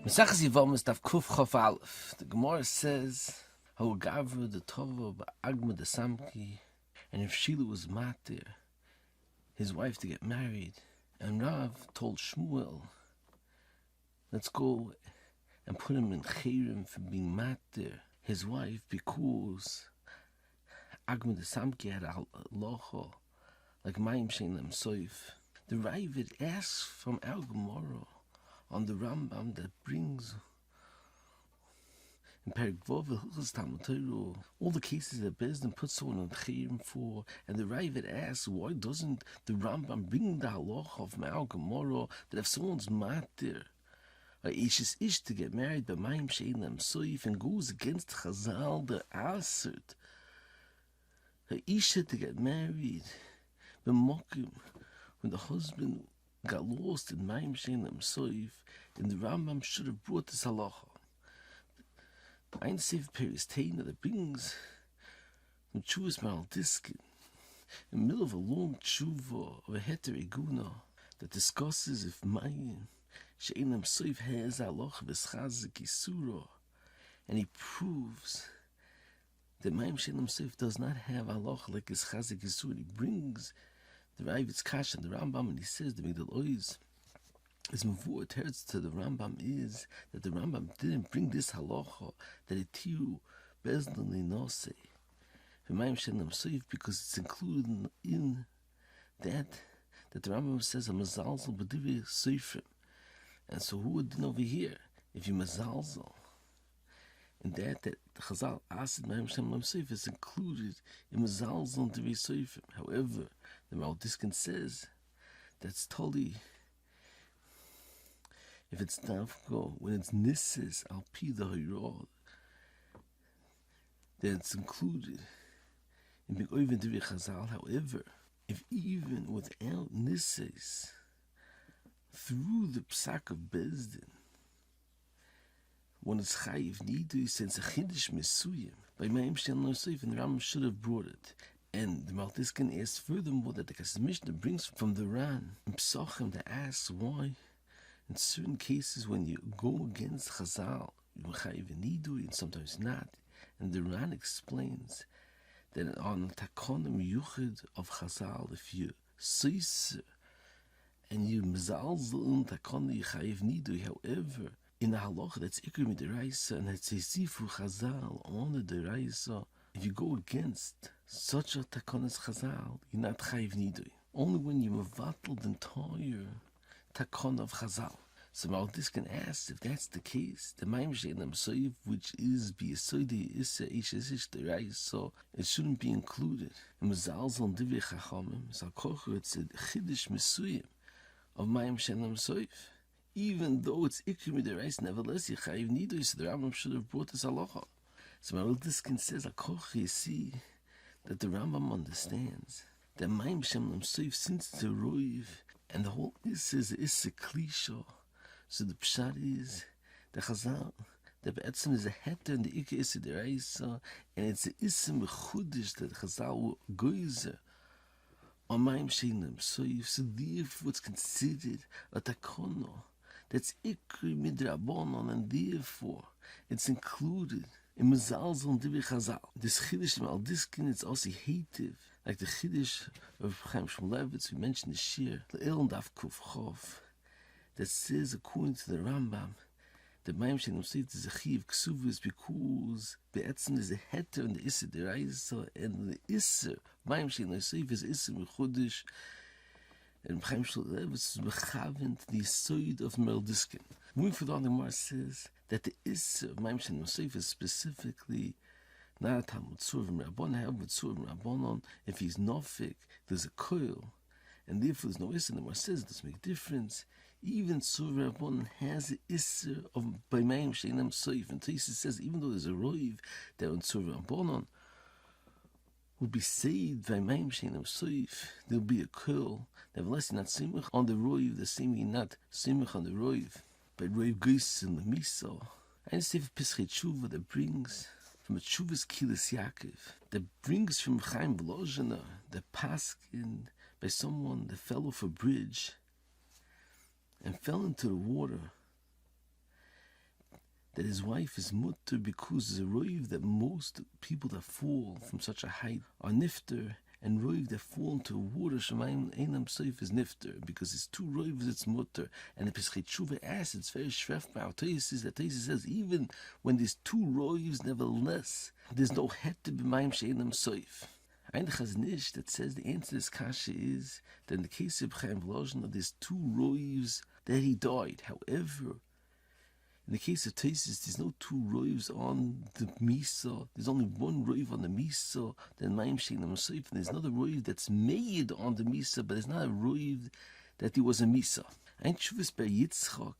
Mesachas Yevamos daf kuf chof aleph. The Gemara says, "How gavra the tova ba'agma the samki," and if Sheila was matir, his wife, to get married, and Rav told Shmuel, "Let's go and put him in chayrim for being matir his wife because agma the samki had a loho like mayim shein soif." The Ravid asks from our Gemara on the Rambam that brings in Perek Vav Hilchos Talmud Torah all the cases that Bezdin puts someone on chayrim for, and the Ravid asks, why doesn't the Rambam bring the halacha of our Gemara that if someone's matir, a ish to get married by mayim shein soif, and goes against Chazal, the asert, a isha to get married, the mokim, when the husband got lost in mayim shein soif, and the Rambam should have brought this halacha. Ein Sefer Peres Teina that brings from Shvuah Maral Diskin in the middle of a long Shvuah of a heter egunah that discusses if mayim shein soif has halacha v'schazik isura, and he proves that mayim shein soif does not have halacha like his chazik isura. He brings the Ravid's Kash and the Rambam, and he says the Migdal Oiz is mavur teretz to the Rambam is that the Rambam didn't bring this halacha that it tiru bezdin linose v'mayim shein soif because it's included in that the Rambam says a mazalzel b'divrei soifrim, and so who would know over here if you mazalzel and that the Chazal asid mayim shein soif is included in mazalzel b'divrei soifrim. However, the Maral Diskin says that's totally, if it's dafko, when it's nisses al pi the hayrod, then it's included in big oivin divrei Chazal. However, if even without nisses, through the psak of Bezdin, one is chayiv nidui since a chiddush mesuyim by mayim shein soif, and the Rambam should have brought it. And the Maral Diskin asks furthermore that the Mishnah brings from the Ran in Psachim that asks why in certain cases when you go against Chazal, you chayiv nidui and sometimes not. And the Ran explains that on the takonim yuchid of Chazal, if you soif and you mezalzel in takonim you chayiv nidui. However, in the halacha that's ikr midiraisa and it's a zifu Chazal on the deraisa, if you go against such a takonis Chazal, you're not chayiv nidui. Only when you mevatel the entire takon of Chazal. So Maral Diskin asks if that's the case, the mayim shein soif, which is b'yesodi issa ish deraisa, so it shouldn't be included. In mezalzel and divrei chachamim, salkocher it's a chiddush mesuyim of mayim shein soif. Even though it's ikri midiraisa, nevertheless you chayiv nidui. So the Rambam should have brought this halacha. So Maral Diskin says, you see that the Rambam understands that mayim shein soif, since it's a roiv, and the whole issa is a klisha. So the pshat is the Chazal, the be'etzim is a heter and the ikka issa deraisa, and it's a issa mechudish that Chazal goizer on mayim shein soif. So therefore it's considered a takono that's ikri midrabanon, and therefore it's included in mezalzel and divrei Chazal. This chiddush in Maral Diskin, it's also hative, like the chiddush of Chaim Shmulevitz we mentioned this year, the El Daf Kuf Chof, that says according to the Rambam that mayim shein soif is a chiv ksuvus because be'etzim is a heter and the issa deraisa, and the issa mayim shein soif is issa mechudish, and Chaim Shmulevitz is mechaven to the soid of Maral Diskin. Moving further on, the Gemara says that the issa of mayim shein soif is specifically not a Talmud Tzurim Rabbanon. However, Tzurim Rabbanon, if he's nofik, there's a coil, and therefore there's no issa. The Gemara says it doesn't make a difference. Even Tzurim Rabbanon has an issa of by mayim shein soif, and Taisus says even though there's a roiv that on Tzurim Rabbanon will be saved by mayim shein soif, there'll be a coil. Nevertheless, you're not simich on the roiv the same way you're not simich on the roiv. But roiv goes in the misa. I understand for Pischei Tshuva that brings from a Tshuva's Kilas Yaakov, that brings from Chaim Volozhiner, the paskin by someone that fell off a bridge and fell into the water, that his wife is mutter because it's a rov that most people that fall from such a height are nifter, and rov that fall into water shemayim einam soif is nifter, because it's two rovs it's mutter. And the Pesach Shvuah asks, it's very shref by Tosis says even when there's two rovs, nevertheless there's no head to be mayim shein soif. Eigentlich has nish that says the answer to this kasha is that in the case of Chaim Volozhin, there's two rovs that he died. However, in the case of Tosis, there's no two rovs on the misa. There's only one rov on the misa. Then mayim shein soif, and there's another rov that's made on the misa, but it's not a rov that there was a misa. Ein Shuvas bei Yitzchak,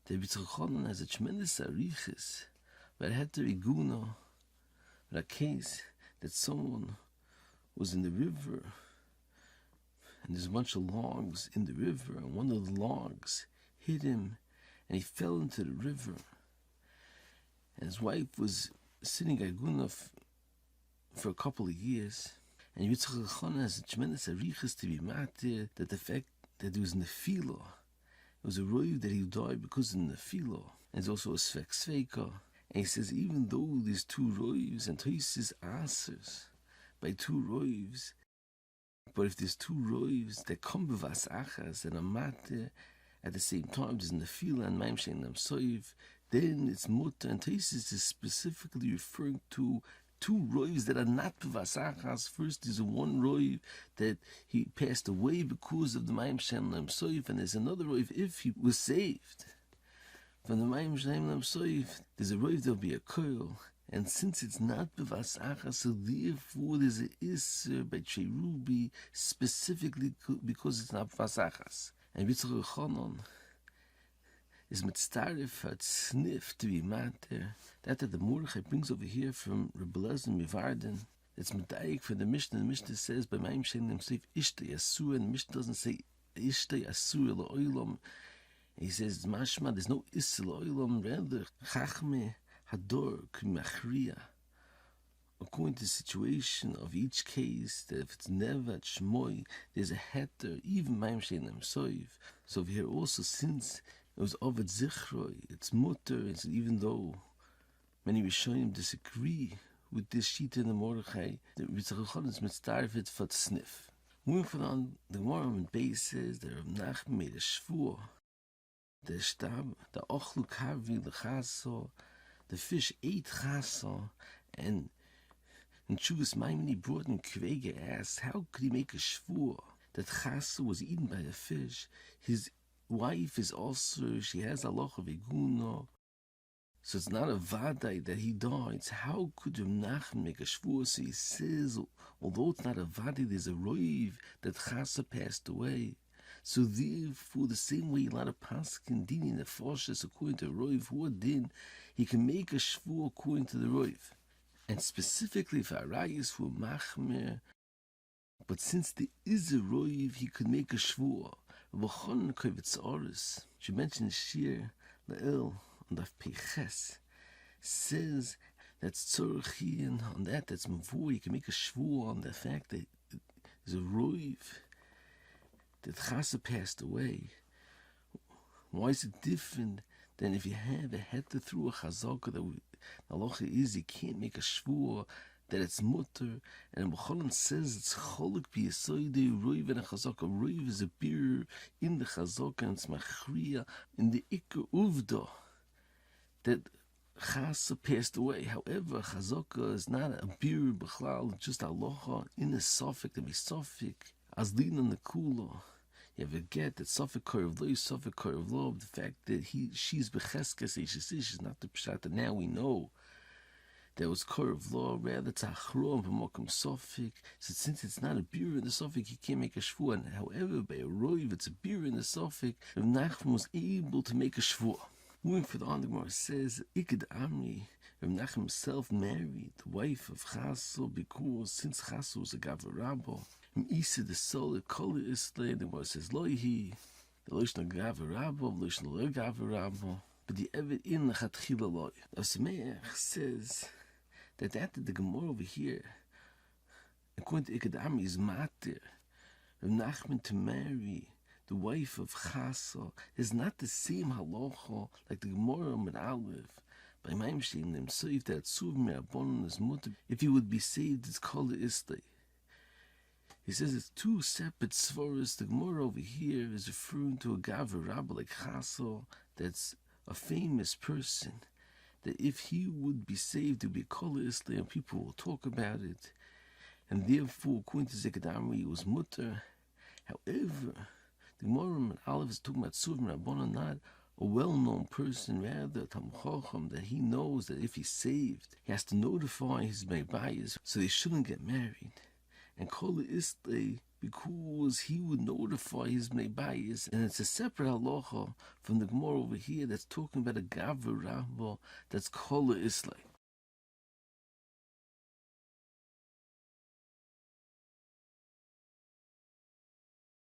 der Yitzchak has a tremendous arichis, but had the egunah, a case that someone was in the river, and there's a bunch of logs in the river, and one of the logs hit him, and he fell into the river. And his wife was sitting egunah for a couple of years, and Yitzchak has a tremendous arichis to be matir that the fact that there was nefila, it was a rov that he died because of nefila, and there's also a sveika. And he says, even though there's two rovs, and Tosis answers by two rovs, but if there's two rovs that come b'vas achas and a matter at the same time, there's nefila and mayim shein soif, then it's mutter. And Tosis is specifically referring to two rovs that are not b'vas achas. First, there's one rov that he passed away because of the mayim shein soif, and there's another rov if he was saved from the mayim shein soif, there's a rov there'll be a coil, and since it's not b'vas achas, so therefore there's a iser by cherubi specifically because it's not b'vas achas. And Yitzchak Chanan is mitzaref at sniff to be matter. That the Mordechai brings over here from Rebbe Lezer Mivarden. It's medayik for the Mishnah. The Mishnah says by mayim shein soif ishtay asur, and the Mishnah doesn't say ishtay asur la'olam. He says, mashma, there's no isel oilam, rather, chachme hador k'machriya. According to the situation of each case, that if it's never at shmoy, there's a heter, even mayim shein soif. So here also, since it was ovet zichroi, it's mutter, it's even though many Rishonim disagree with this sheet in the Mordechai, the Yitzchak is mitzdarvet for sniff. Moving from on, the Gemara on base says that Rav Nachman made a Shvuah. The stab, the ochlu kavi, the chaso, the fish ate chaso, and in Shuvas Maimoni brought in Kvege asked, how could he make a Shvuah that chaso was eaten by the fish? His wife is also, she has a loch of egunah, so it's not a vadai that he died. So how could Rav Nachman make a Shvuah? So he says, although it's not a vadai, there's a rov that chaso passed away. So therefore, the same way a lot of paskin dini nefoshes according to rov, who din, he can make a shvuah according to the rov, and specifically for arayis for machmer. But since there is a rov, he could make a shvuah. V'chon kovitz oris, she mentioned shir la'el on daf peches, says that's tzorchian on that's mavur. You can make a shvuah on the fact that there's a rov that Chasa passed away. Why is it different than if you have a heter through a chazaka that the halacha is you can't make a shvuah that it's mutter, and B'cholan says it's choluk b'yasoide roiv and a chazaka. Roiv is a beer in the chazaka and it's machriya in the ikar uvda that Chasa passed away. However, chazaka is not a beer b'chlal, just halacha in a sofik to be sofik as lina nekula. You ever get that soif korav lo, the fact that she's becheskes, she's not the pshat, and now we know that was korav lo, rather it's achrom b'mokum sofik. So since it's not a beer in the sofik, you can't make a shvuah. And however, by a roiv, it's a beer in the sofik, Rav Nachman was able to make a shvuah. Moving for the on, the Gemara says, Iked Amri, Rav Nachman himself married the wife of Chaso, because since Chaso was a gavarabo, Isa the soul color is slain. The Gemara says loihi, the loishna gavarabo, loishna lo gavarabo, but the evet in the chatchila loy. Now Sameach says that after the Gemara over here, according to Iked Amri, is matir Rav Nachman to marry the wife of Chasa, is not the same halacha like the Gemara with Aleph. By mayim shein them soif that suv me'abon is mutter. If he would be saved, it's called islay. He says it's two separate svaras. The Gemara over here is referring to a gaver rabbi like Chasa, that's a famous person, that if he would be saved, it would be kol islay, and people will talk about it, and therefore, according to Zekadamri, it was mutter. However, the Gemara in Aleph is talking about suv me'abon, not a well-known person, rather Tamchacham, that he knows that if he's saved, he has to notify his maybayis, so they shouldn't get married. And Kol Islay, because he would notify his maybayis, and it's a separate halacha from the Gemara over here that's talking about a Gaver Rabba that's Kol Islay.